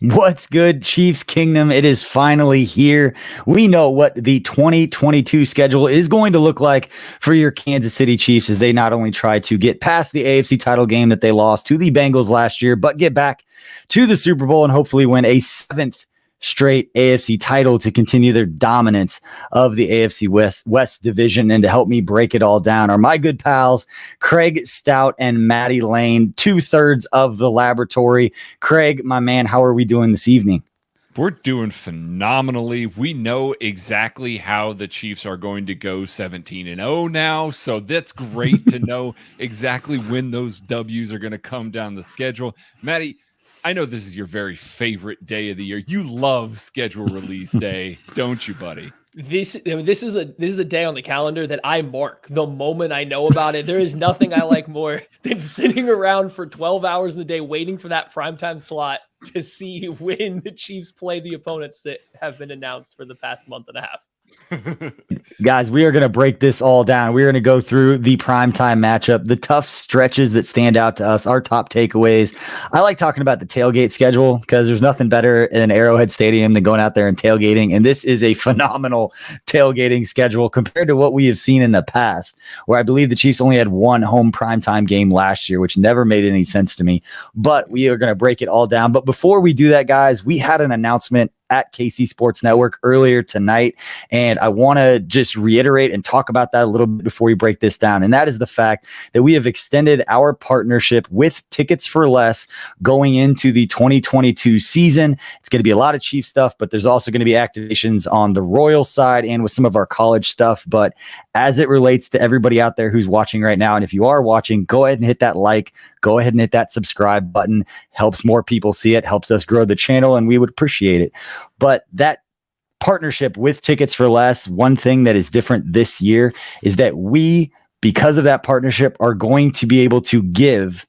What's good, Chiefs Kingdom? It is finally here. We know what the 2022 schedule is going to look like for your Kansas City Chiefs as they not only try to get past the AFC title game that they lost to the Bengals last year, but get back to the Super Bowl and hopefully win a seventh straight AFC title to continue their dominance of the AFC West division. And to help me break it all down are my good pals, Craig Stout and Maddie Lane, 2/3 of the laboratory. Craig, my man, how are we doing this evening? We're doing phenomenally. We know exactly how the Chiefs are going to go 17-0 now. So that's great to know exactly when those W's are going to come down the schedule. Maddie, I know this is your very favorite day of the year. You love schedule release day, don't you, buddy? This is a day on the calendar that I mark the moment I know about it. There is nothing I like more than sitting around for 12 hours in the day waiting for that primetime slot to see when the Chiefs play the opponents that have been announced for the past month and a half. Guys, we are going to break this all down. We're going to go through the primetime matchup, the tough stretches that stand out to us, our top takeaways. I like talking about the tailgate schedule because there's nothing better in Arrowhead Stadium than going out there and tailgating. And this is a phenomenal tailgating schedule compared to what we have seen in the past, where I believe the Chiefs only had one home primetime game last year, which never made any sense to me. But we are going to break it all down. But before we do that, guys, we had an announcement at KC Sports Network earlier tonight. And I want to just reiterate and talk about that a little bit before we break this down. And that is the fact that we have extended our partnership with Tickets for Less going into the 2022 season. It's going to be a lot of Chief stuff, but there's also going to be activations on the Royal side and with some of our college stuff. But as it relates to everybody out there who's watching right now, and if you are watching, go ahead and hit that like, go ahead and hit that subscribe button. Helps more people see it, helps us grow the channel, and we would appreciate it. But that partnership with Tickets for Less, one thing that is different this year is that we, because of that partnership, are going to be able to give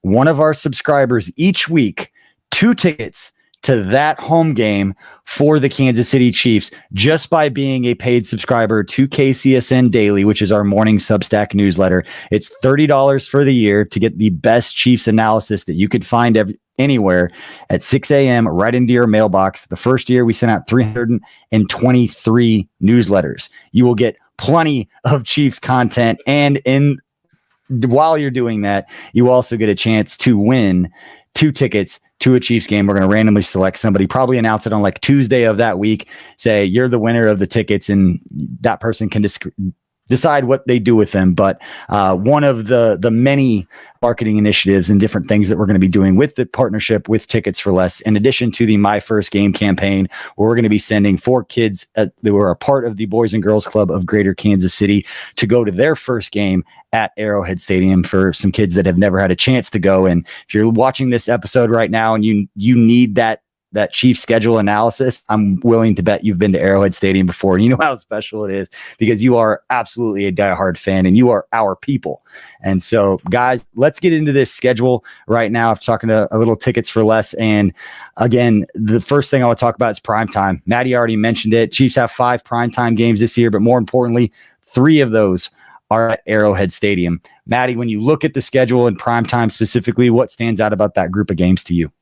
one of our subscribers each week 2 tickets to that home game for the Kansas City Chiefs just by being a paid subscriber to KCSN Daily, which is our morning Substack newsletter. It's $30 for the year to get the best Chiefs analysis that you could find anywhere at 6 a.m. right into your mailbox. The first year we sent out 323 newsletters. You will get plenty of Chiefs content, and while you're doing that, you also get a chance to win 2 tickets to a Chiefs game. We're going to randomly select somebody, probably announce it on like Tuesday of that week, say you're the winner of the tickets, and that person can decide what they do with them. But one of the many marketing initiatives and different things that we're going to be doing with the partnership with Tickets for Less, in addition to the My First Game campaign, where we're going to be sending 4 kids that were a part of the Boys and Girls Club of Greater Kansas City to go to their first game at Arrowhead Stadium for some kids that have never had a chance to go. And if you're watching this episode right now and you need that Chiefs schedule analysis, I'm willing to bet you've been to Arrowhead Stadium before. And you know how special it is because you are absolutely a diehard fan and you are our people. And so, guys, let's get into this schedule right now. I'm talking to a little Tickets for Less. And again, the first thing I want to talk about is primetime. Maddie already mentioned it. Chiefs have 5 primetime games this year, but more importantly, 3 of those are at Arrowhead Stadium. Maddie, when you look at the schedule and primetime specifically, what stands out about that group of games to you?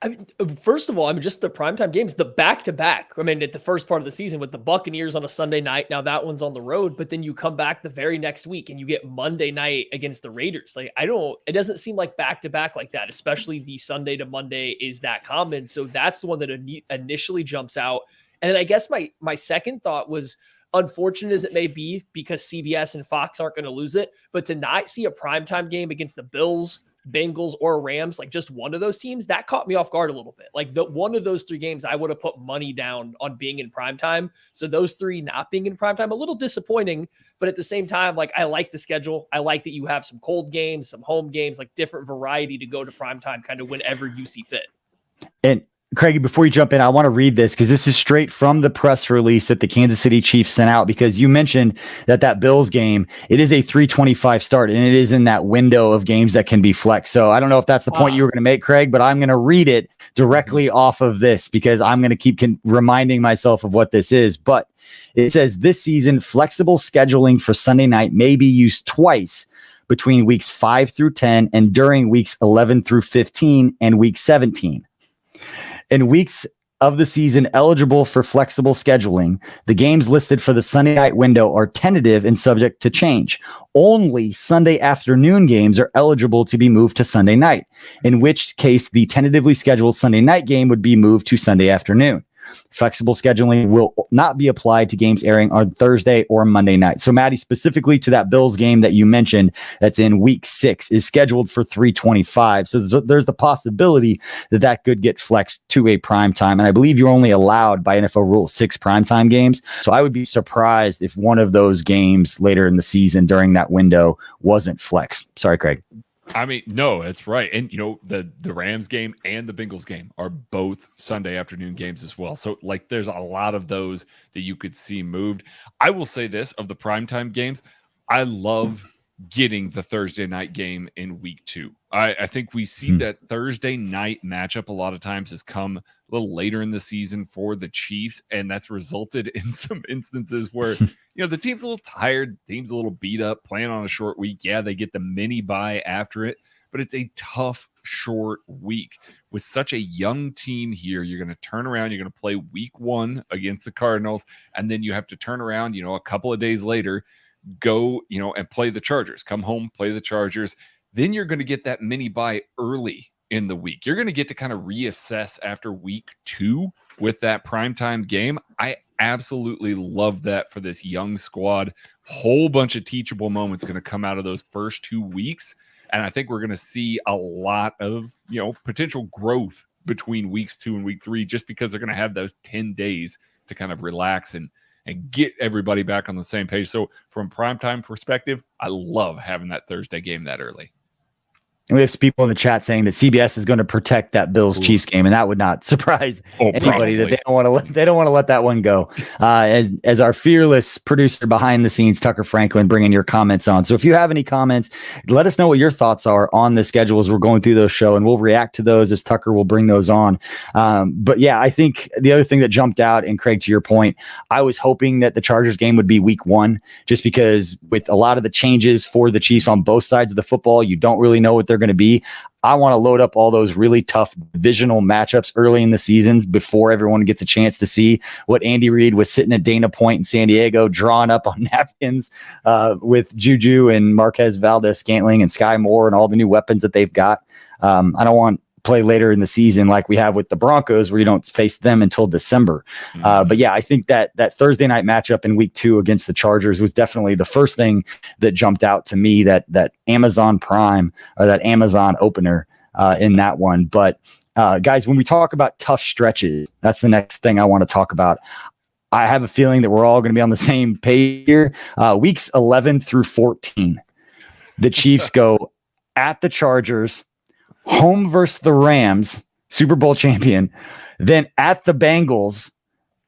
I mean, first of all, just the primetime games, the back-to-back. I mean, at the first part of the season with the Buccaneers on a Sunday night, now that one's on the road, but then you come back the very next week and you get Monday night against the Raiders. Like, it doesn't seem like back-to-back like that, especially the Sunday to Monday is that common. So that's the one that initially jumps out. And then I guess my second thought was, unfortunate as it may be, because CBS and Fox aren't going to lose it, but to not see a primetime game against the Bills, Bengals, or Rams, like just one of those teams, that caught me off guard a little bit. Like one of those three games, I would have put money down on being in primetime. So those three not being in primetime, a little disappointing, but at the same time, like I like the schedule. I like that you have some cold games, some home games, like different variety to go to primetime kind of whenever you see fit. And Craig, before you jump in, I want to read this because this is straight from the press release that the Kansas City Chiefs sent out, because you mentioned that Bills game, it is a 3:25 start and it is in that window of games that can be flexed. So I don't know if that's the point you were going to make, Craig, but I'm going to read it directly off of this because I'm going to keep reminding myself of what this is. But it says this season, flexible scheduling for Sunday night may be used twice between weeks 5 through 10 and during weeks 11 through 15 and week 17. In weeks of the season eligible for flexible scheduling, the games listed for the Sunday night window are tentative and subject to change. Only Sunday afternoon games are eligible to be moved to Sunday night, in which case the tentatively scheduled Sunday night game would be moved to Sunday afternoon. Flexible scheduling will not be applied to games airing on Thursday or Monday night. So, Maddie, specifically to that Bills game that you mentioned that's in week 6 is scheduled for 3:25. So there's the possibility that could get flexed to a prime time. And I believe you're only allowed by NFL Rule 6 primetime games. So I would be surprised if one of those games later in the season during that window wasn't flexed. Sorry, Craig. I mean, no, that's right. And, the Rams game and the Bengals game are both Sunday afternoon games as well. So, like, there's a lot of those that you could see moved. I will say this, of the primetime games, I love getting the Thursday night game in week 2. I think we see that Thursday night matchup a lot of times has come a little later in the season for the Chiefs, and that's resulted in some instances where the team's a little tired, team's a little beat up, playing on a short week. Yeah, they get the mini bye after it, but it's a tough short week with such a young team here. You're going to turn around, you're going to play week 1 against the Cardinals, and then you have to turn around a couple of days later, go and play the Chargers, come home, play the Chargers. Then you're going to get that mini bye early in the week. You're going to get to kind of reassess after week 2 with that primetime game. I absolutely love that for this young squad. Whole bunch of teachable moments going to come out of those first 2 weeks. And I think we're going to see a lot of, potential growth between weeks 2 and week 3, just because they're going to have those 10 days to kind of relax and get everybody back on the same page. So from primetime perspective, I love having that Thursday game that early. And we have some people in the chat saying that CBS is going to protect that Bills Chiefs game, and that would not surprise anybody that they don't want to let that one go. As our fearless producer behind the scenes, Tucker Franklin, bringing your comments on. So if you have any comments, let us know what your thoughts are on the schedule as we're going through those show, and we'll react to those as Tucker will bring those on. But yeah, I think the other thing that jumped out, and Craig, to your point, I was hoping that the Chargers game would be week 1, just because with a lot of the changes for the Chiefs on both sides of the football, you don't really know what they're going to be. I want to load up all those really tough divisional matchups early in the season before everyone gets a chance to see what Andy Reid was sitting at Dana Point in San Diego drawing up on napkins with Juju and Marquez Valdez-Scantling and Sky Moore and all the new weapons that they've got. I don't want play later in the season like we have with the Broncos, where you don't face them until December. But yeah, I think that Thursday night matchup in week 2 against the Chargers was definitely the first thing that jumped out to me, that Amazon Prime or that Amazon opener in that one. But guys, when we talk about tough stretches, that's the next thing I want to talk about. I have a feeling that we're all going to be on the same page here. Weeks 11 through 14, the Chiefs go at the Chargers, home versus the Rams, Super Bowl champion, then at the Bengals,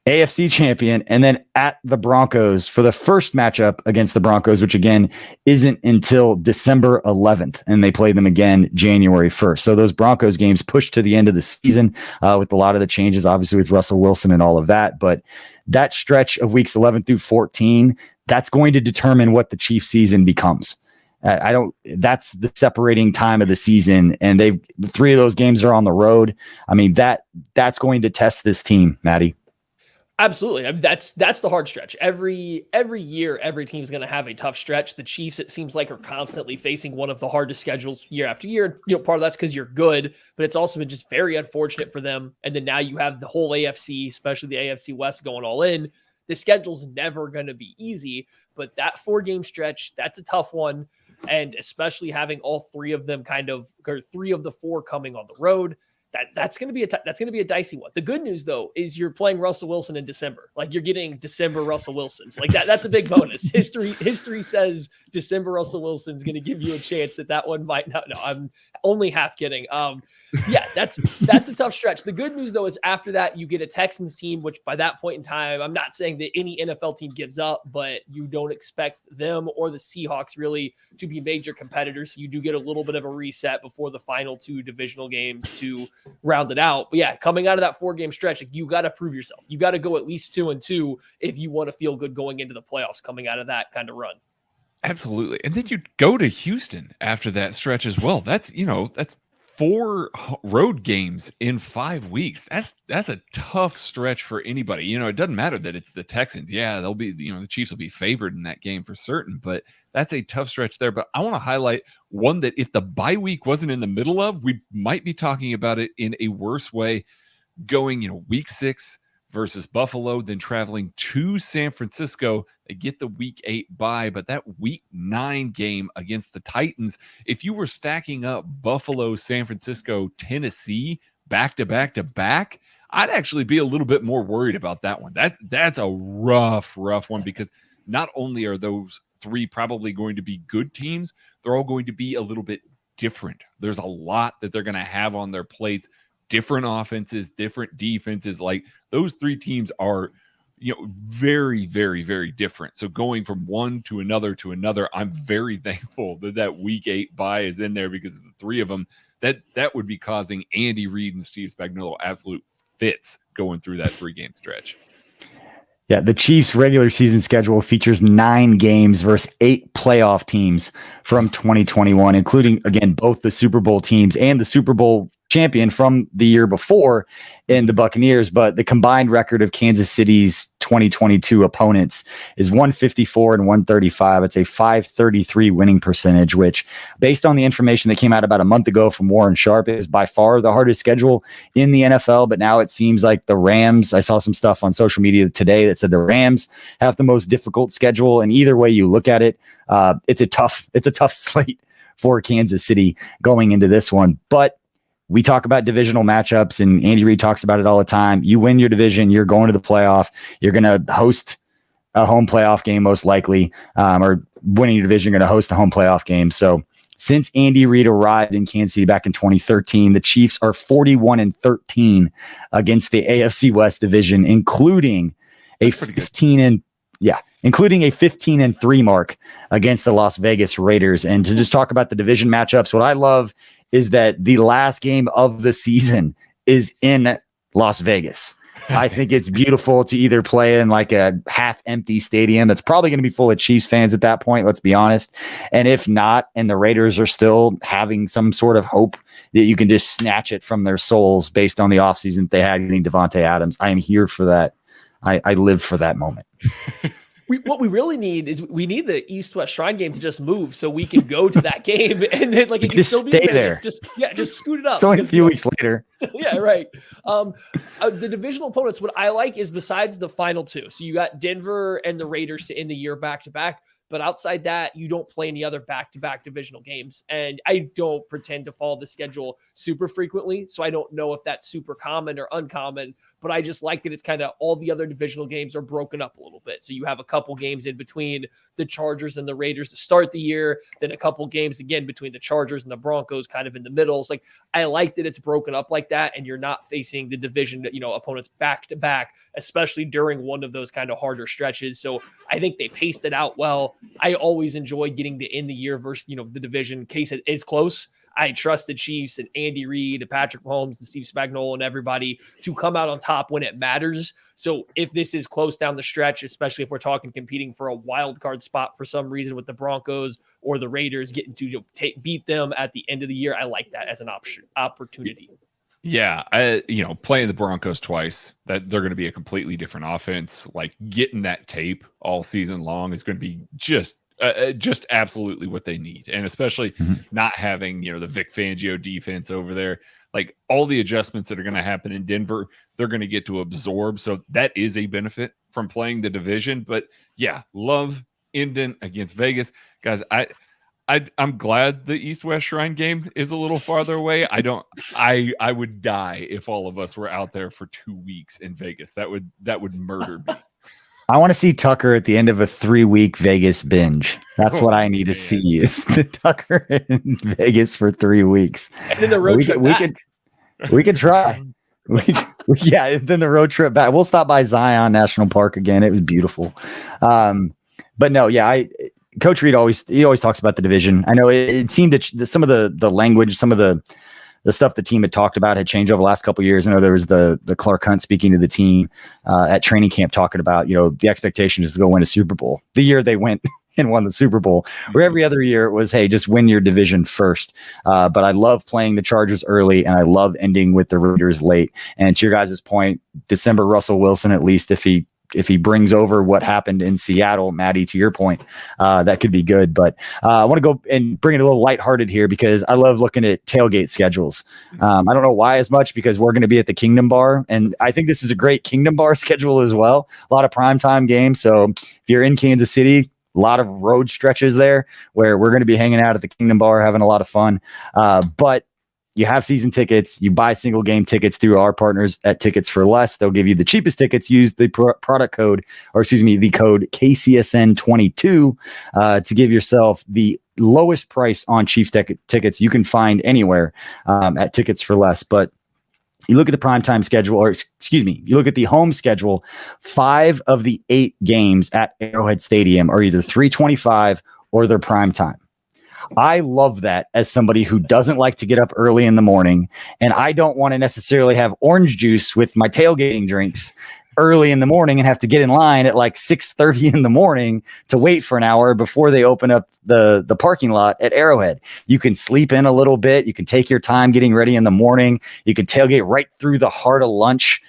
AFC champion, and then at the Broncos for the first matchup against the Broncos, which again isn't until December 11th, and they play them again January 1st. So those Broncos games pushed to the end of the season with a lot of the changes, obviously with Russell Wilson and all of that. But that stretch of weeks 11 through 14, that's going to determine what the Chiefs season becomes. I don't. That's the separating time of the season, and 3 of those games are on the road. I mean that's going to test this team, Maddie. Absolutely. I mean, that's the hard stretch. Every year, every team's going to have a tough stretch. The Chiefs, it seems like, are constantly facing one of the hardest schedules year after year. Part of that's because you're good, but it's also been just very unfortunate for them. And then now you have the whole AFC, especially the AFC West, going all in. The schedule's never going to be easy, but that 4-game stretch, that's a tough one. And especially having all 3 of them or 3 of the 4 coming on the road. That's going to be a dicey one. The good news though is you're playing Russell Wilson in December. Like you're getting December Russell Wilsons. Like that's a big bonus. History says December Russell Wilson's going to give you a chance that one might not. No, I'm only half kidding. Yeah, that's a tough stretch. The good news though is after that you get a Texans team, which by that point in time, I'm not saying that any NFL team gives up, but you don't expect them or the Seahawks really to be major competitors. So you do get a little bit of a reset before the final 2 divisional games to round it out. But yeah, coming out of that 4-game stretch, like, you got to prove yourself. You got to go at least 2-2 if you want to feel good going into the playoffs coming out of that kind of run. Absolutely. And then you go to Houston after that stretch as well. That's 4 road games in 5 weeks. That's a tough stretch for anybody. It doesn't matter that it's the Texans. Yeah, they'll be, the Chiefs will be favored in that game for certain, but that's a tough stretch there. But I want to highlight one that if the bye week wasn't in the middle of, we might be talking about it in a worse way. Going, week 6 versus Buffalo, then traveling to San Francisco. They get the week 8 bye, but that week 9 game against the Titans, if you were stacking up Buffalo, San Francisco, Tennessee back to back to back, I'd actually be a little bit more worried about that one. That's a rough one, because not only are those 3 probably going to be good teams, they're all going to be a little bit different. There's a lot that they're going to have on their plates, different offenses, different defenses. Like, those 3 teams are, very, very, very different. So going from one to another, I'm very thankful that week 8 bye is in there, because the 3 of them, that would be causing Andy Reid and Steve Spagnuolo absolute fits going through that 3-game stretch. Yeah, the Chiefs' regular season schedule features 9 games versus 8 playoff teams from 2021, including, again, both the Super Bowl teams and the Super Bowl champion from the year before in the Buccaneers. But the combined record of Kansas City's 2022 opponents is 154 and 135. It's a 533 winning percentage, which, based on the information that came out about a month ago from Warren Sharp, is by far the hardest schedule in the NFL. But now it seems like the Rams, I saw some stuff on social media today that said the Rams have the most difficult schedule. And either way you look at it, it's a tough slate for Kansas City going into this one. But we talk about divisional matchups, and Andy Reid talks about it all the time. You win your division, you're going to the playoff. You're going to host a home playoff game, most likely, or winning your division, you're going to host a home playoff game. So since Andy Reid arrived in Kansas City back in 2013, the Chiefs are 41-13 against the AFC West division, including a 15-3 mark against the Las Vegas Raiders. And to just talk about the division matchups, what I love is that the last game of the season is in Las Vegas. I think it's beautiful to either play in like a half empty stadium that's probably going to be full of Chiefs fans at that point, let's be honest. And if not, and the Raiders are still having some sort of hope that you can just snatch it from their souls based on the offseason that they had getting Devontae Adams, I am here for that. I live for that moment. What we really need is we need the East-West Shrine game to just move so we can go to that game, and then like it can still be there. Just scoot it up. It's only a few weeks later. Yeah, right. The divisional opponents, what I like is besides the final 2. So you got Denver and the Raiders to end the year back to back. But outside that, you don't play any other back-to-back divisional games. And I don't pretend to follow the schedule super frequently, so I don't know if that's super common or uncommon, but I just like that it's kind of all the other divisional games are broken up a little bit. So you have a couple games in between the Chargers and the Raiders to start the year, then a couple games again between the Chargers and the Broncos kind of in the middle. It's like, I like that it's broken up like that, and you're not facing the division, opponents back-to-back, especially during one of those kind of harder stretches. So I think they paced it out well. I always enjoy getting to end the year versus, the division in case it is close. I trust the Chiefs and Andy Reid and Patrick Mahomes and Steve Spagnuolo and everybody to come out on top when it matters. So if this is close down the stretch, especially if we're talking competing for a wild card spot for some reason with the Broncos or the Raiders getting to beat them at the end of the year, I like that as an opportunity. Yeah, playing the Broncos twice, that they're going to be a completely different offense. Like getting that tape all season long is going to be just absolutely what they need, and especially not having the Vic Fangio defense over there. Like all the adjustments that are going to happen in Denver, they're going to get to absorb. So that is a benefit from playing the division. But yeah, love ending against Vegas, guys. I'm glad the East-West Shrine game is a little farther away. I would die if all of us were out there for 2 weeks in Vegas. That would murder me. I want to see Tucker at the end of a 3-week Vegas binge. That's what I need to see is the Tucker in Vegas for 3 weeks. And then the road trip back. We could try. Then the road trip back. We'll stop by Zion National Park again. It was beautiful. But no, Coach Reid always talks about the division. I know it seemed that some of the language, some of the stuff the team had talked about had changed over the last couple of years. I know there was the Clark Hunt speaking to the team at training camp talking about, the expectation is to go win a Super Bowl. The year they went and won the Super Bowl, where every other year it was, hey, just win your division first. But I love playing the Chargers early, and I love ending with the Raiders late. And to your guys' point, December Russell Wilson, at least if he brings over what happened in Seattle, Maddie, to your point, that could be good. But I want to go and bring it a little lighthearted here because I love looking at tailgate schedules. I don't know why as much because we're going to be at the Kingdom Bar, and I think this is a great Kingdom Bar schedule as well. A lot of primetime games. So if you're in Kansas City, a lot of road stretches there where we're going to be hanging out at the Kingdom Bar, having a lot of fun. But you have season tickets. You buy single game tickets through our partners at Tickets for Less. They'll give you the cheapest tickets. Use the product code, the code KCSN22 to give yourself the lowest price on Chiefs tickets you can find anywhere at Tickets for Less. But you look at the primetime schedule, you look at the home schedule, 5 of the 8 games at Arrowhead Stadium are either 325 or they're primetime. I love that as somebody who doesn't like to get up early in the morning, and I don't want to necessarily have orange juice with my tailgating drinks early in the morning and have to get in line at like 6:30 in the morning to wait for an hour before they open up the parking lot at Arrowhead. You can sleep in a little bit. You can take your time getting ready in the morning. You can tailgate right through the heart of lunch,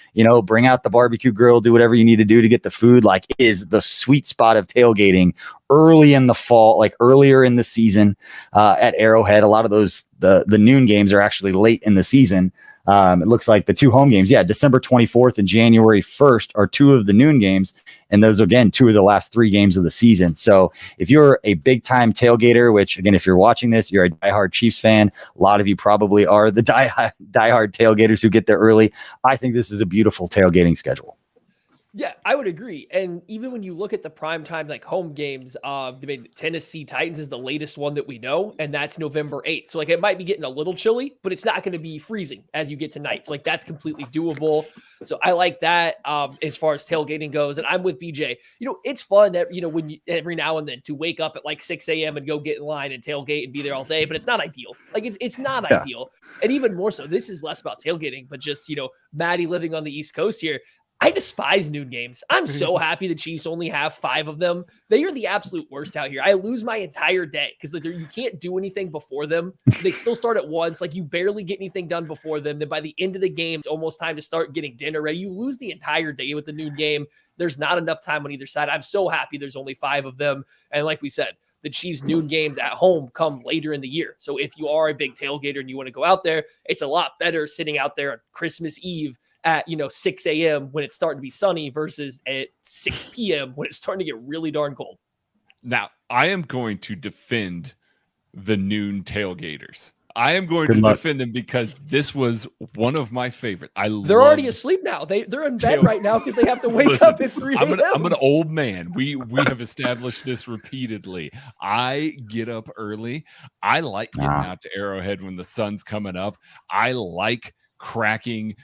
bring out the barbecue grill, do whatever you need to do to get the food. Like, it is the sweet spot of tailgating early in the fall, like earlier in the season at Arrowhead. A lot of those, the noon games are actually late in the season. It looks like the 2 home games, December 24th and January 1st are 2 of the noon games. And those are, again, 2 of the last 3 games of the season. So if you're a big time tailgater, which again, if you're watching this, you're a diehard Chiefs fan. A lot of you probably are the diehard tailgaters who get there early. I think this is a beautiful tailgating schedule. Yeah, I would agree. And even when you look at the primetime, like home games, Tennessee Titans is the latest one that we know, and that's November 8th. So like it might be getting a little chilly, but it's not going to be freezing as you get to night. So like that's completely doable. So I like that as far as tailgating goes. And I'm with BJ. It's fun that, when you, every now and then to wake up at like 6 a.m. and go get in line and tailgate and be there all day, but it's not ideal. Like it's not ideal. And even more so, this is less about tailgating, but just, Maddie living on the East Coast here. I despise noon games. I'm so happy the Chiefs only have 5 of them. They are the absolute worst out here. I lose my entire day because you can't do anything before them. They still start at once. Like you barely get anything done before them. Then by the end of the game, it's almost time to start getting dinner ready. You lose the entire day with the noon game. There's not enough time on either side. I'm so happy there's only 5 of them. And like we said, the Chiefs noon games at home come later in the year. So if you are a big tailgater and you want to go out there, it's a lot better sitting out there on Christmas Eve at 6 a.m. when it's starting to be sunny versus at 6 p.m. when it's starting to get really darn cold. Now, I am going to defend the noon tailgaters. I am going to defend them because this was one of my favorites. They're already asleep now. They're in bed right now because they have to wake up at 3 a.m. I'm an old man. We have established this repeatedly. I get up early. I like getting out to Arrowhead when the sun's coming up. I like cracking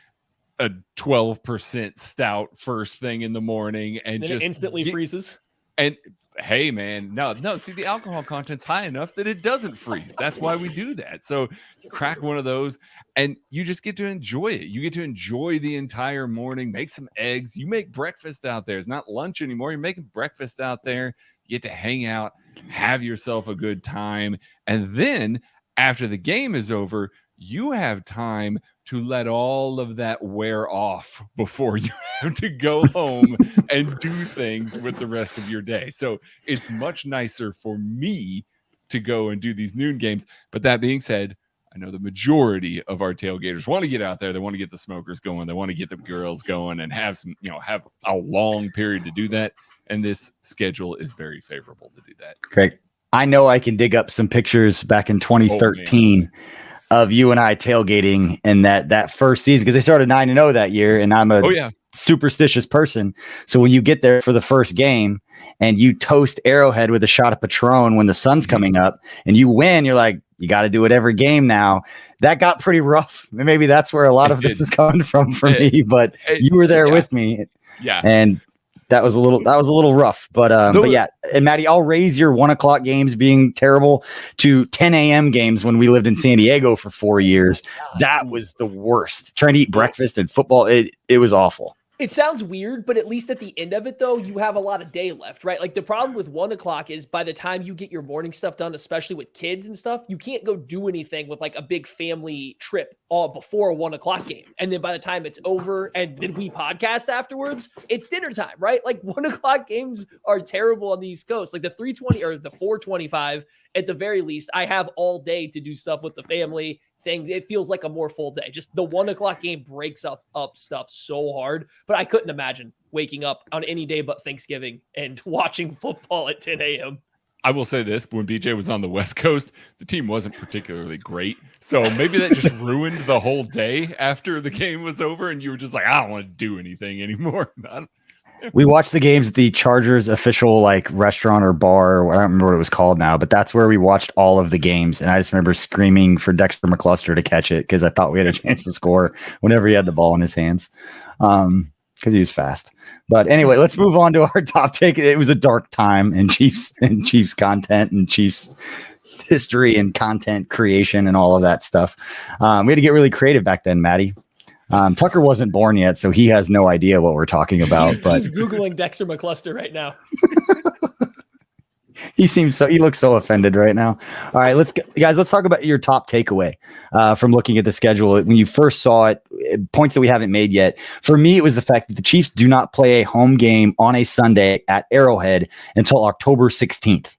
a 12% stout first thing in the morning and then just it instantly freezes. And hey man, no, see, the alcohol content's high enough that it doesn't freeze. That's why we do that. So you crack one of those and you just get to enjoy it. You get to enjoy the entire morning, make some eggs. You make breakfast out there. It's not lunch anymore. You're making breakfast out there. You get to hang out, have yourself a good time. And then after the game is over, you have time to let all of that wear off before you have to go home and do things with the rest of your day. So it's much nicer for me to go and do these noon games. But that being said, I know the majority of our tailgaters want to get out there. They want to get the smokers going. They want to get the girls going and have some, have a long period to do that. And this schedule is very favorable to do that. Craig, I know I can dig up some pictures back in 2013 of you and I tailgating in that first season, because they started 9-0 that year, and I'm a superstitious person. So when you get there for the first game and you toast Arrowhead with a shot of Patron when the sun's coming up and you win, you're like, you got to do it every game now. That got pretty rough. Maybe that's where a lot of this is coming from for me, but you were there with me. Yeah. And that was a little rough, but yeah. And Maddie, I'll raise your 1 o'clock games being terrible to 10 a.m. games when we lived in San Diego for 4 years. That was the worst. Trying to eat breakfast and football. It was awful. It sounds weird, but at least at the end of it, though, you have a lot of day left, right? Like the problem with 1 o'clock is by the time you get your morning stuff done, especially with kids and stuff, you can't go do anything with like a big family trip all before a 1 o'clock game. And then by the time it's over and then we podcast afterwards, it's dinner time, right? Like 1 o'clock games are terrible on the East Coast. Like the 3:20 or the 4:25 at the very least, I have all day to do stuff with the family. Things, it feels like a more full day. Just the 1 o'clock game breaks up stuff so hard. But I couldn't imagine waking up on any day but Thanksgiving and watching football at 10 a.m. I will say this, when BJ was on the West Coast, the team wasn't particularly great. So maybe that just ruined the whole day after the game was over and you were just like, I don't want to do anything anymore. We watched the games at the Chargers official like restaurant or bar, or I don't remember what it was called now, but that's where we watched all of the games. And I just remember screaming for Dexter McCluster to catch it because I thought we had a chance to score whenever he had the ball in his hands, because he was fast. But anyway, let's move on to our top take. It was a dark time in Chiefs content and Chiefs history and content creation and all of that stuff. We had to get really creative back then, Maddie. Tucker wasn't born yet, so he has no idea what we're talking about. But he's Googling Dexter McCluster right now. he looks so offended right now. All right, let's talk about your top takeaway from looking at the schedule. When you first saw it, points that we haven't made yet. For me, it was the fact that the Chiefs do not play a home game on a Sunday at Arrowhead until October 16th.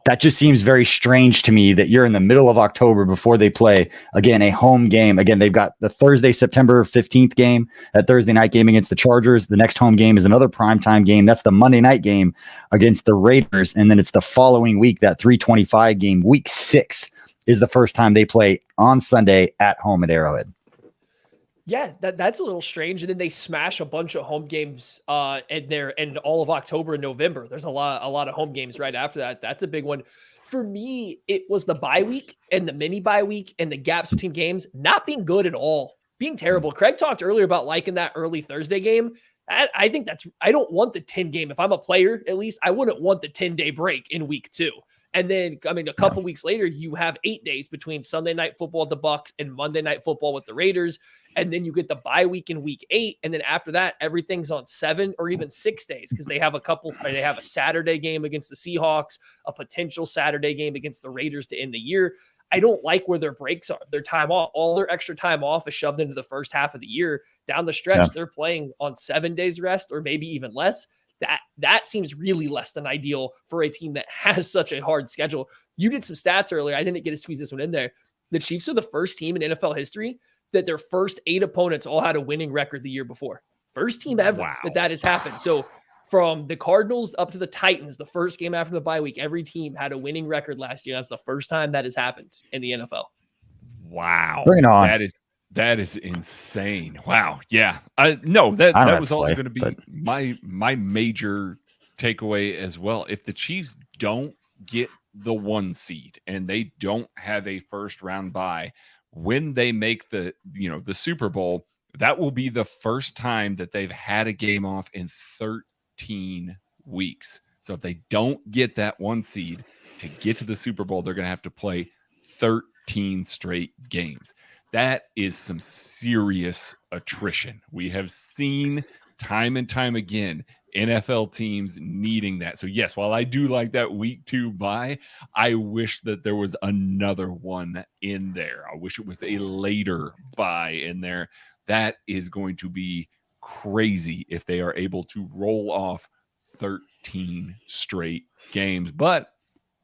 That just seems very strange to me that you're in the middle of October before they play, again, a home game. Again, they've got the Thursday, September 15th game, that Thursday night game against the Chargers. The next home game is another primetime game. That's the Monday night game against the Raiders. And then it's the following week, that 3:25 game. Week 6 is the first time they play on Sunday at home at Arrowhead. Yeah, that's a little strange. And then they smash a bunch of home games and all of October and November. There's a lot of home games right after that. That's a big one. For me, it was the bye week and the mini bye week and the gaps between games not being good at all, being terrible. Craig talked earlier about liking that early Thursday game. I think I don't want the 10 game. If I'm a player, at least I wouldn't want the 10-day break in week 2. And then, a couple weeks later, you have 8 days between Sunday night football with the Bucs and Monday night football with the Raiders. And then you get the bye week in week 8. And then after that, everything's on 7 or even 6 days because they have they have a Saturday game against the Seahawks, a potential Saturday game against the Raiders to end the year. I don't like where their breaks are. Their time off, all their extra time off is shoved into the first half of the year. Down the stretch, they're playing on 7 days rest or maybe even less. That seems really less than ideal for a team that has such a hard schedule. You did some stats earlier. I didn't get to squeeze this one in there. The Chiefs are the first team in NFL history that their first 8 opponents all had a winning record the year before. First team ever that has happened. So from the Cardinals up to the Titans, the first game after the bye week, every team had a winning record last year. That's the first time that has happened in the NFL. Wow. Bring it on. That is insane. Wow. Yeah. That was also going to be my major takeaway as well. If the Chiefs don't get the 1 seed and they don't have a first round bye when they make the Super Bowl, that will be the first time that they've had a game off in 13 weeks. So if they don't get that 1 seed to get to the Super Bowl, they're going to have to play 13 straight games. That is some serious attrition. We have seen time and time again NFL teams needing that. So yes, while I do like that week 2 bye, I wish that there was another one in there. I wish it was a later bye in there. That is going to be crazy if they are able to roll off 13 straight games. But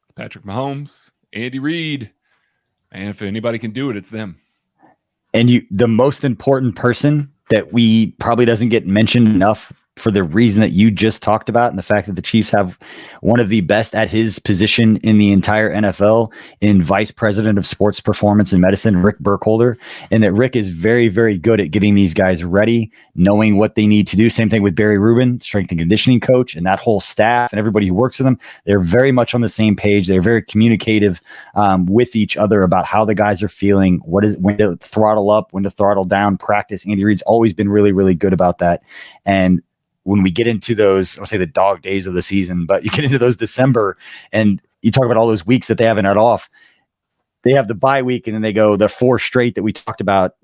it's Patrick Mahomes, Andy Reid, and if anybody can do it, it's them. And the most important person that we probably doesn't get mentioned enough for the reason that you just talked about, and the fact that the Chiefs have one of the best at his position in the entire NFL in Vice President of Sports Performance and Medicine, Rick Burkholder, and that Rick is very, very good at getting these guys ready, knowing what they need to do. Same thing with Barry Rubin, strength and conditioning coach, and that whole staff and everybody who works with them. They're very much on the same page. They're very communicative with each other about how the guys are feeling, when to throttle up, when to throttle down, practice. Andy Reid's always been really, really good about that. And when we get into those, I'll say the dog days of the season, but you get into those December and you talk about all those weeks that they haven't had off. They have the bye week and then they go the 4 straight that we talked about,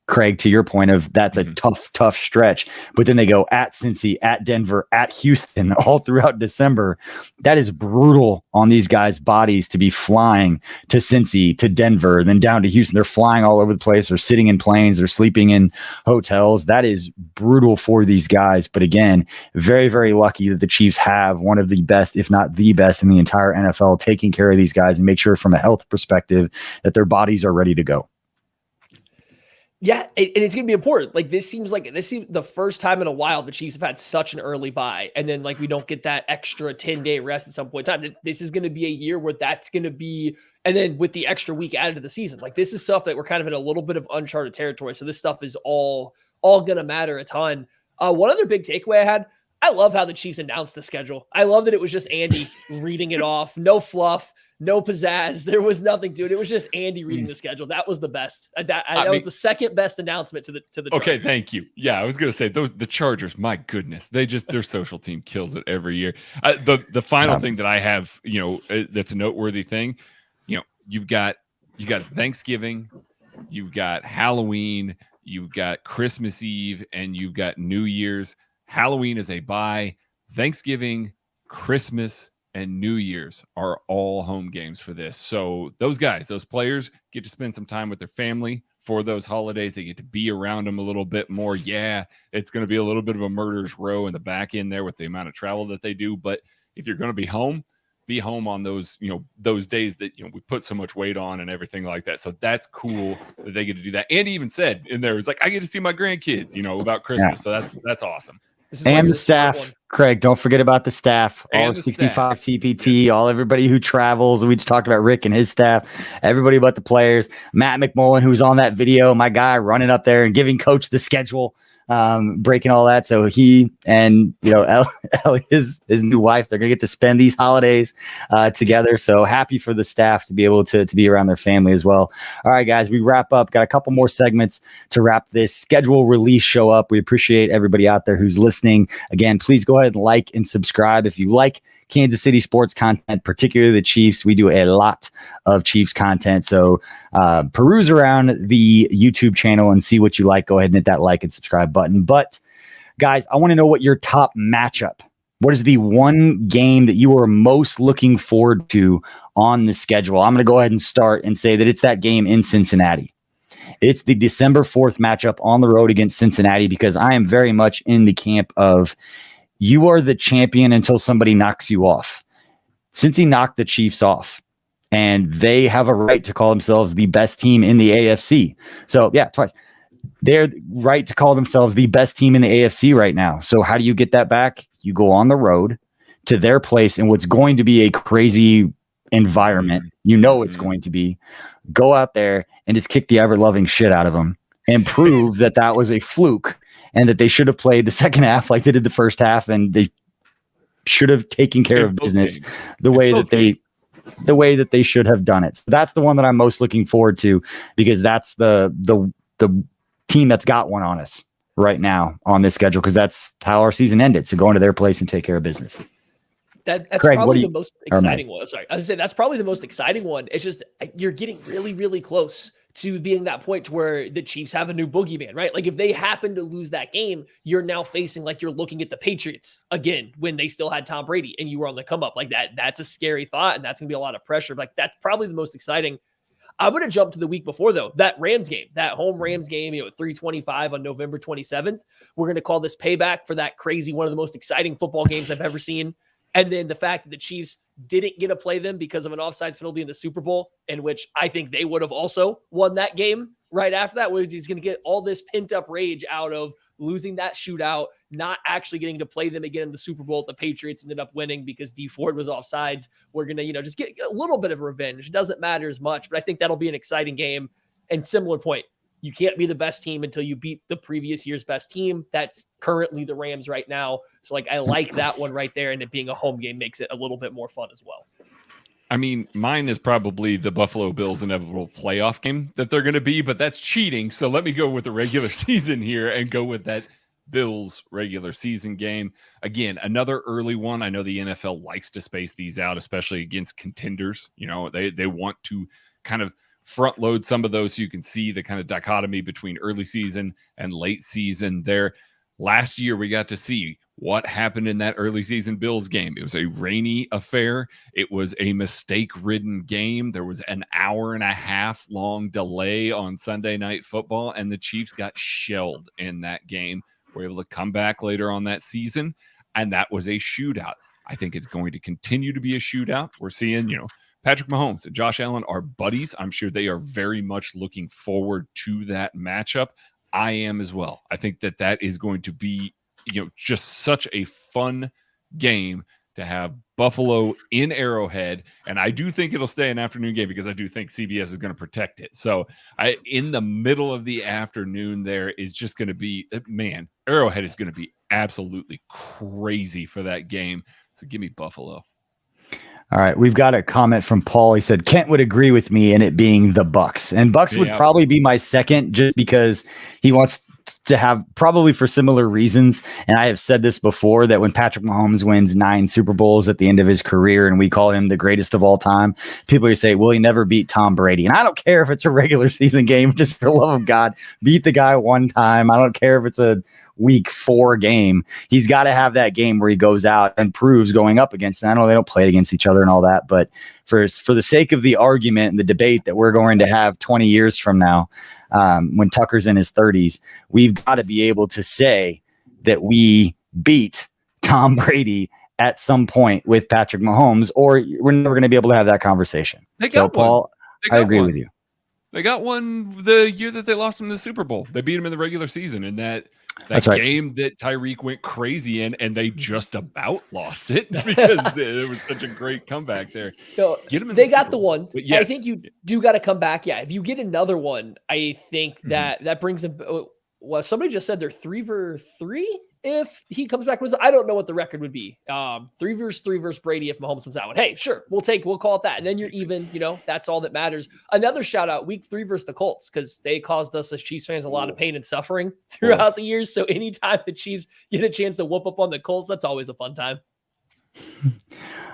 Craig, to your point of that's a tough stretch. But then they go at Cincy, at Denver, at Houston, all throughout December. That is brutal on these guys' bodies to be flying to Cincy, to Denver, then down to Houston. They're flying all over the place. They're sitting in planes. They're sleeping in hotels. That is brutal for these guys. But again, very, very lucky that the Chiefs have one of the best, if not the best in the entire NFL, taking care of these guys and make sure from a health perspective that their bodies are ready to go. Yeah, and it's going to be important. This seems the first time in a while the Chiefs have had such an early bye, and then we don't get that extra 10-day rest at some point in time. This is going to be a year where that's going to be, and then with the extra week added to the season, this is stuff that we're kind of in a little bit of uncharted territory. So this stuff is all going to matter a ton. One other big takeaway I had, I love how the Chiefs announced the schedule. I love that it was just Andy reading it off, no fluff. No pizzazz. There was nothing to it. It was just Andy reading the schedule. That was the best. That was the second best announcement to the Okay, Chargers. thank you. Yeah, I was gonna say the Chargers. My goodness, their social team kills it every year. The final thing that I have, that's a noteworthy thing. You've got Thanksgiving, you've got Halloween, you've got Christmas Eve, and you've got New Year's. Halloween is a bye. Thanksgiving, Christmas, and New Year's are all home games for this. So those players get to spend some time with their family for those holidays. They get to be around them a little bit more. Yeah, it's going to be a little bit of a murderer's row in the back end there with the amount of travel that they do. But if you're going to be home on those, those days that, we put so much weight on and everything like that. So that's cool that they get to do that. Andy even said in there, it was I get to see my grandkids, about Christmas. Yeah. So that's awesome. And the staff, Craig, don't forget about the staff, all of 65 TPT, everybody who travels. We just talked about Rick and his staff, everybody but the players. Matt McMullen, who's on that video, my guy, running up there and giving coach the schedule, breaking all that. So he and, Ellie, his new wife, they're going to get to spend these holidays together. So happy for the staff to be able to be around their family as well. All right, guys, we wrap up. Got a couple more segments to wrap this schedule release show up. We appreciate everybody out there who's listening. Again, please go ahead and like and subscribe if you like Kansas City sports content, particularly the Chiefs. We do a lot of Chiefs content. So peruse around the YouTube channel and see what you like. Go ahead and hit that like and subscribe button. But guys, I want to know what your top matchup. What is the one game that you are most looking forward to on the schedule? I'm going to go ahead and start and say that it's that game in Cincinnati. It's the December 4th matchup on the road against Cincinnati, because I am very much in the camp of you are the champion until somebody knocks you off. Cincy knocked the Chiefs off, and they have a right to call themselves the best team in the AFC. So, yeah, twice. They're right to call themselves the best team in the AFC right now. So how do you get that back? You go on the road to their place in what's going to be a crazy environment. It's going to be. Go out there and just kick the ever-loving shit out of them and prove that was a fluke and that they should have played the second half like they did the first half, and they should have taken care of business the way that they should have done it. So that's the one that I'm most looking forward to, because that's the team that's got one on us right now on this schedule, because that's how our season ended. So go into their place and take care of business. That's Craig, probably the most or Matt? exciting one. Sorry, I was saying that's probably the most exciting one. It's just you're getting really, really close to being that point to where the Chiefs have a new boogeyman, right? Like if they happen to lose that game, you're now facing like you're looking at the Patriots again when they still had Tom Brady and you were on the come up like that. That's a scary thought, and that's gonna be a lot of pressure. Like that's probably the most exciting. I'm going to jump to the week before, though, that Rams game, that home Rams game, 325 on November 27th. We're going to call this payback for that crazy, one of the most exciting football games I've ever seen. And then the fact that the Chiefs didn't get to play them because of an offsides penalty in the Super Bowl, in which I think they would have also won that game right after that, where he's going to get all this pent up rage out of losing that shootout, not actually getting to play them again in the Super Bowl. The Patriots ended up winning because D Ford was offsides. We're going to, just get a little bit of revenge. It doesn't matter as much, but I think that'll be an exciting game. And similar point, you can't be the best team until you beat the previous year's best team. That's currently the Rams right now. So like, I like that one right there. And it being a home game makes it a little bit more fun as well. I mean, mine is probably the Buffalo Bills inevitable playoff game that they're going to be, but that's cheating. So let me go with the regular season here and go with that Bills regular season game. Again, another early one. I know the NFL likes to space these out, especially against contenders. They want to kind of front load some of those so you can see the kind of dichotomy between early season and late season there. Last year, we got to see what happened in that early season Bills game. It was a rainy affair. It was a mistake-ridden game. There was an hour-and-a-half long delay on Sunday Night Football, and the Chiefs got shelled in that game. We're able to come back later on that season, and that was a shootout. I think it's going to continue to be a shootout. We're seeing, Patrick Mahomes and Josh Allen are buddies. I'm sure they are very much looking forward to that matchup. I am as well. I think that is going to be, just such a fun game to have Buffalo in Arrowhead. And I do think it'll stay an afternoon game because I do think CBS is going to protect it. So in the middle of the afternoon there is just going to be, man, Arrowhead is going to be absolutely crazy for that game. So give me Buffalo. All right, we've got a comment from Paul. He said Kent would agree with me in it being the Bucks, and Bucks would probably be my second, just because he wants to have, probably for similar reasons. And I have said this before, that when Patrick Mahomes wins 9 Super Bowls at the end of his career and we call him the greatest of all time, people are say, well, he never beat Tom Brady. And I don't care if it's a regular season game, just for the love of God, beat the guy one time. I don't care if it's a week 4 game. He's got to have that game where he goes out and proves going up against them. I know they don't play against each other and all that, but for the sake of the argument and the debate that we're going to have 20 years from now, when Tucker's in his 30s, we've got to be able to say that we beat Tom Brady at some point with Patrick Mahomes, or we're never going to be able to have that conversation. So, Paul, I agree with you. They got one the year that they lost him in the Super Bowl. They beat him in the regular season in that game that Tyreek went crazy in, and they just about lost it because it was such a great comeback there. So they got the one. Yes. I think you do got to come back. Yeah, if you get another one, I think that brings them. Well, somebody just said they're 3-3 if he comes back. I don't know what the record would be. 3-3 versus Brady if Mahomes wins that one. Hey, sure, we'll call it that, and then you're even. That's all that matters. Another shout out: Week 3 versus the Colts, because they caused us as Chiefs fans a lot of pain and suffering throughout the years. So anytime the Chiefs get a chance to whoop up on the Colts, that's always a fun time.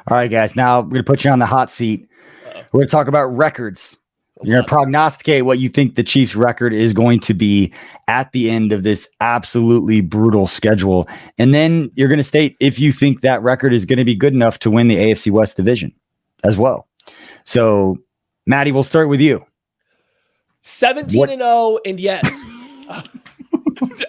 All right, guys. Now we're gonna put you on the hot seat. We're gonna talk about records. You're going to prognosticate what you think the Chiefs' record is going to be at the end of this absolutely brutal schedule. And then you're going to state if you think that record is going to be good enough to win the AFC West division as well. So, Maddie, we'll start with you. 17-0, and yes.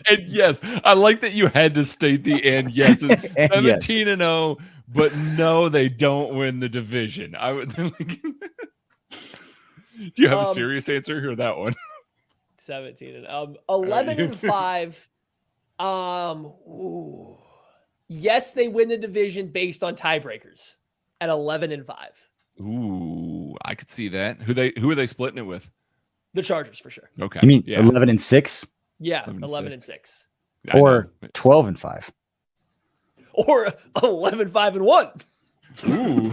And yes. I like that you had to state the and yes. 17-0, but no, they don't win the division. I would think. Do you have a serious answer here? That one. 17 and 11-5. Yes, they win the division based on tiebreakers at 11-5. Ooh, I could see that. Who are they splitting it with? The Chargers for sure. Okay. You mean 11-6? Yeah, 11-6. Or 12-5. Or 11-5-1. Ooh.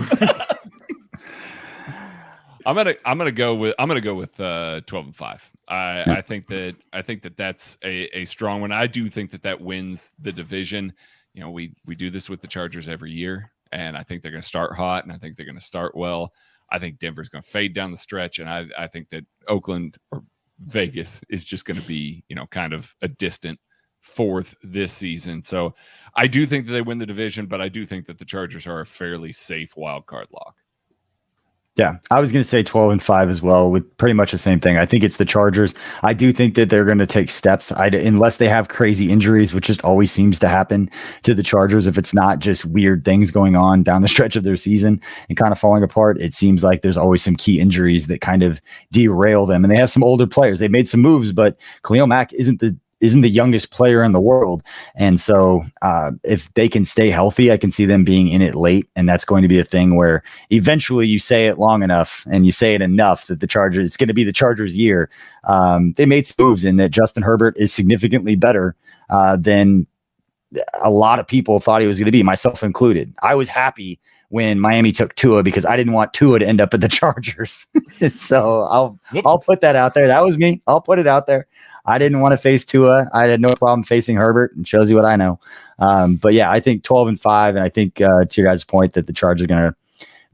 I'm gonna go with 12-5. I think that that's a strong one. I do think that wins the division. We do this with the Chargers every year, and I think they're going to start hot, and I think they're going to start well. I think Denver's going to fade down the stretch, and I think that Oakland or Vegas is just going to be, kind of a distant fourth this season. So I do think that they win the division, but I do think that the Chargers are a fairly safe wild card lock. Yeah, I was going to say 12-5 as well, with pretty much the same thing. I think it's the Chargers. I do think that they're going to take steps, unless they have crazy injuries, which just always seems to happen to the Chargers. If it's not just weird things going on down the stretch of their season and kind of falling apart, it seems like there's always some key injuries that kind of derail them. And they have some older players. They made some moves, but Khalil Mack isn't the youngest player in the world. And so if they can stay healthy, I can see them being in it late. And that's going to be a thing where eventually you say it long enough and you say it enough that it's going to be the Chargers' year. They made some moves in that Justin Herbert is significantly better than a lot of people thought he was going to be, myself included. I was happy when Miami took Tua because I didn't want Tua to end up at the Chargers. So I'll put that out there. That was me. I'll put it out there. I didn't want to face Tua. I had no problem facing Herbert, and shows you what I know. But yeah, I think 12-5, and I think to your guys' point that the Chargers are going to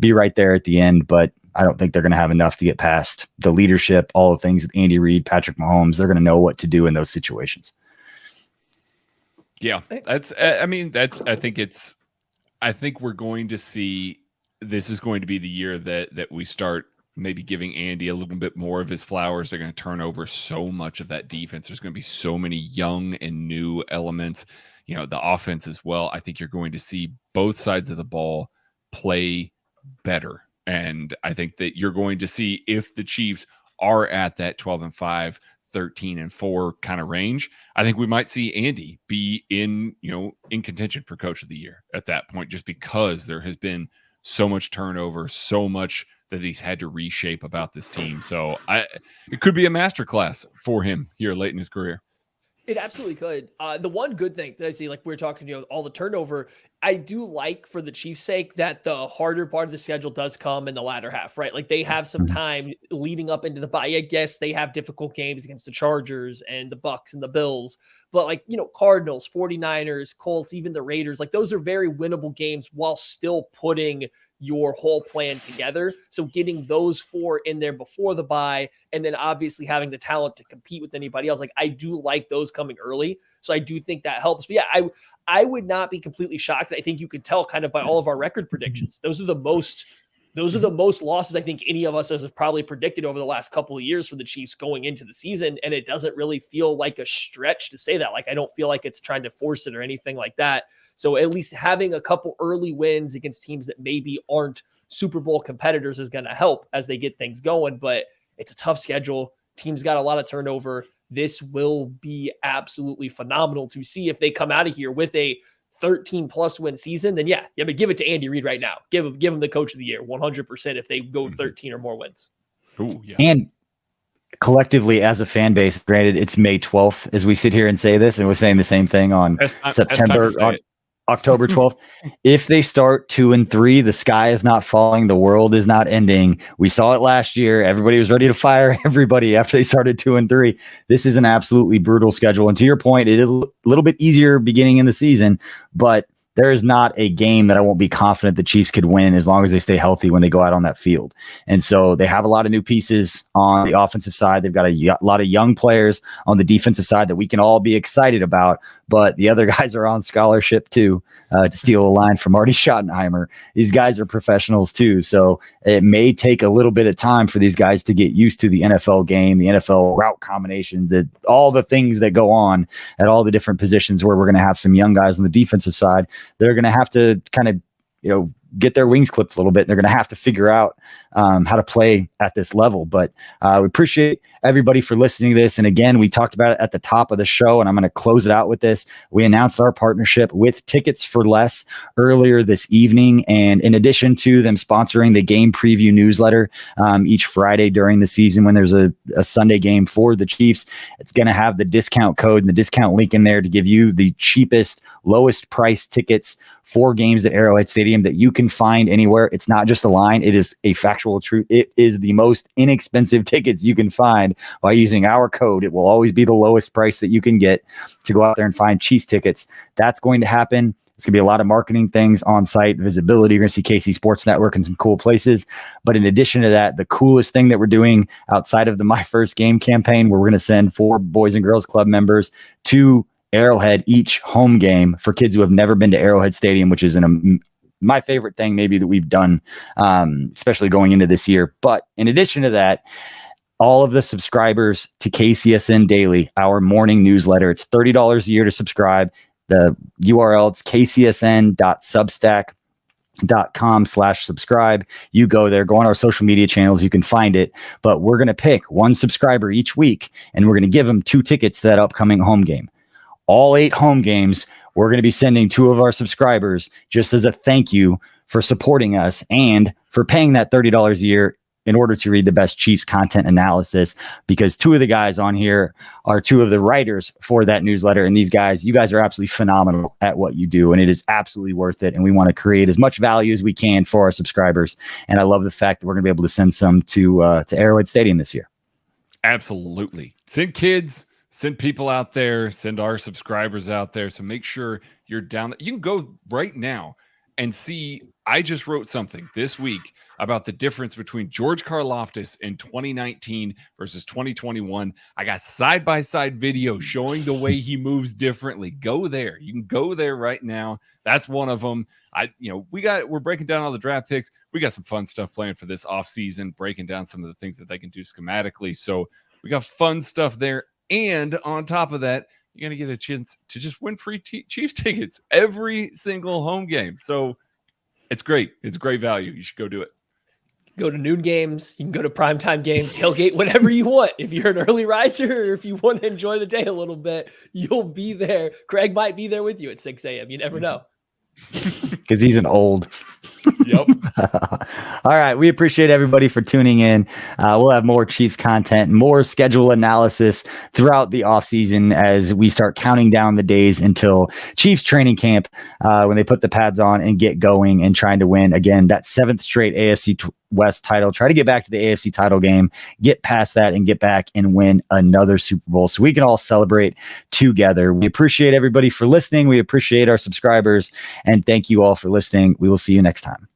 be right there at the end, but I don't think they're going to have enough to get past the leadership, all the things with Andy Reid, Patrick Mahomes. They're going to know what to do in those situations. Yeah, I think we're going to see, this is going to be the year that we start maybe giving Andy a little bit more of his flowers. They're going to turn over so much of that defense. There's going to be so many young and new elements, the offense as well. I think you're going to see both sides of the ball play better. And I think that you're going to see, if the Chiefs are at that 12-5, 13-4 kind of range, I think we might see Andy be in contention for coach of the year at that point, just because there has been so much turnover, so much that he's had to reshape about this team. So it could be a masterclass for him here late in his career. It absolutely could. The one good thing that I see, like we were talking, all the turnover, I do like, for the Chiefs' sake, that the harder part of the schedule does come in the latter half, right? Like they have some time leading up into the bye. I guess they have difficult games against the Chargers and the Bucks and the Bills, but Cardinals, 49ers, Colts, even the Raiders, those are very winnable games while still putting your whole plan together. So getting those 4 in there before the bye, and then obviously having the talent to compete with anybody else, I do like those coming early. So I do think that helps. But yeah, I would not be completely shocked. I think you could tell kind of by all of our record predictions. Those are the most losses I think any of us have probably predicted over the last couple of years for the Chiefs going into the season. And it doesn't really feel like a stretch to say that. I don't feel like it's trying to force it or anything like that. So at least having a couple early wins against teams that maybe aren't Super Bowl competitors is going to help as they get things going. But it's a tough schedule. Teams got a lot of turnover. This will be absolutely phenomenal to see if they come out of here with a 13+ win season. Then but give it to Andy Reid right now. Give him the coach of the year 100% if they go 13 or more wins. Ooh, yeah. And collectively as a fan base, granted it's May 12th as we sit here and say this, and we're saying the same thing on October 12th. If they start 2-3, the sky is not falling. The world is not ending. We saw it last year. Everybody was ready to fire everybody after they started 2-3. This is an absolutely brutal schedule. And to your point, it is a little bit easier beginning in the season, but there is not a game that I won't be confident the Chiefs could win as long as they stay healthy when they go out on that field. And so they have a lot of new pieces on the offensive side. They've got a lot of young players on the defensive side that we can all be excited about, but the other guys are on scholarship too, to steal a line from Marty Schottenheimer. These guys are professionals too. So it may take a little bit of time for these guys to get used to the NFL game, the NFL route combination, all the things that go on at all the different positions where we're going to have some young guys on the defensive side. They're going to have to kind of, get their wings clipped a little bit. They're going to have to figure out how to play at this level. But we appreciate everybody for listening to this. And again, we talked about it at the top of the show, and I'm going to close it out with this. We announced our partnership with Tickets for Less earlier this evening. And in addition to them sponsoring the game preview newsletter each Friday during the season when there's a Sunday game for the Chiefs, it's going to have the discount code and the discount link in there to give you the cheapest, lowest price tickets for games at Arrowhead Stadium that you can can find anywhere. It's not just a line. It is a factual truth. It is the most inexpensive tickets you can find by using our code. It will always be the lowest price that you can get to go out there and find Chiefs tickets. That's going to happen. It's going to be a lot of marketing things on site, visibility. You're going to see KC Sports Network in some cool places. But in addition to that, the coolest thing that we're doing outside of the My First Game campaign, where we're going to send 4 Boys and Girls Club members to Arrowhead each home game for kids who have never been to Arrowhead Stadium, which is my favorite thing maybe that we've done, especially going into this year. But in addition to that, all of the subscribers to KCSN Daily, our morning newsletter, it's $30 a year to subscribe. The URL, it's kcsn.substack.com/subscribe. You go there, go on our social media channels, you can find it. But we're going to pick 1 subscriber each week, and we're going to give them 2 tickets to that upcoming home game. All 8 home games, we're going to be sending 2 of our subscribers just as a thank you for supporting us and for paying that $30 a year in order to read the best Chiefs content analysis, because 2 of the guys on here are 2 of the writers for that newsletter. And you guys are absolutely phenomenal at what you do, and it is absolutely worth it. And we want to create as much value as we can for our subscribers. And I love the fact that we're going to be able to send some to Arrowhead Stadium this year. Absolutely. Send kids, send people out there, send our subscribers out there. So make sure you're down. You can go right now and see. I just wrote something this week about the difference between George Karlaftis in 2019 versus 2021. I got side-by-side video showing the way he moves differently. Go there. You can go there right now. That's one of them. We're breaking down all the draft picks. We got some fun stuff planned for this offseason, breaking down some of the things that they can do schematically. So we got fun stuff there. And on top of that, you're going to get a chance to just win free Chiefs tickets every single home game. So it's great. It's great value. You should go do it. Go to noon games. You can go to primetime games, tailgate, whatever you want. If you're an early riser or if you want to enjoy the day a little bit, you'll be there. Craig might be there with you at 6 a.m. You never know. Because he's an old. Yep. All right. We appreciate everybody for tuning in. We'll have more Chiefs content, more schedule analysis throughout the offseason as we start counting down the days until Chiefs training camp, when they put the pads on and get going and trying to win again that 7th straight AFC West title. Try to get back to the AFC title game, get past that, and get back and win another Super Bowl so we can all celebrate together. We appreciate everybody for listening. We appreciate our subscribers, and thank you all for listening. We will see you next time.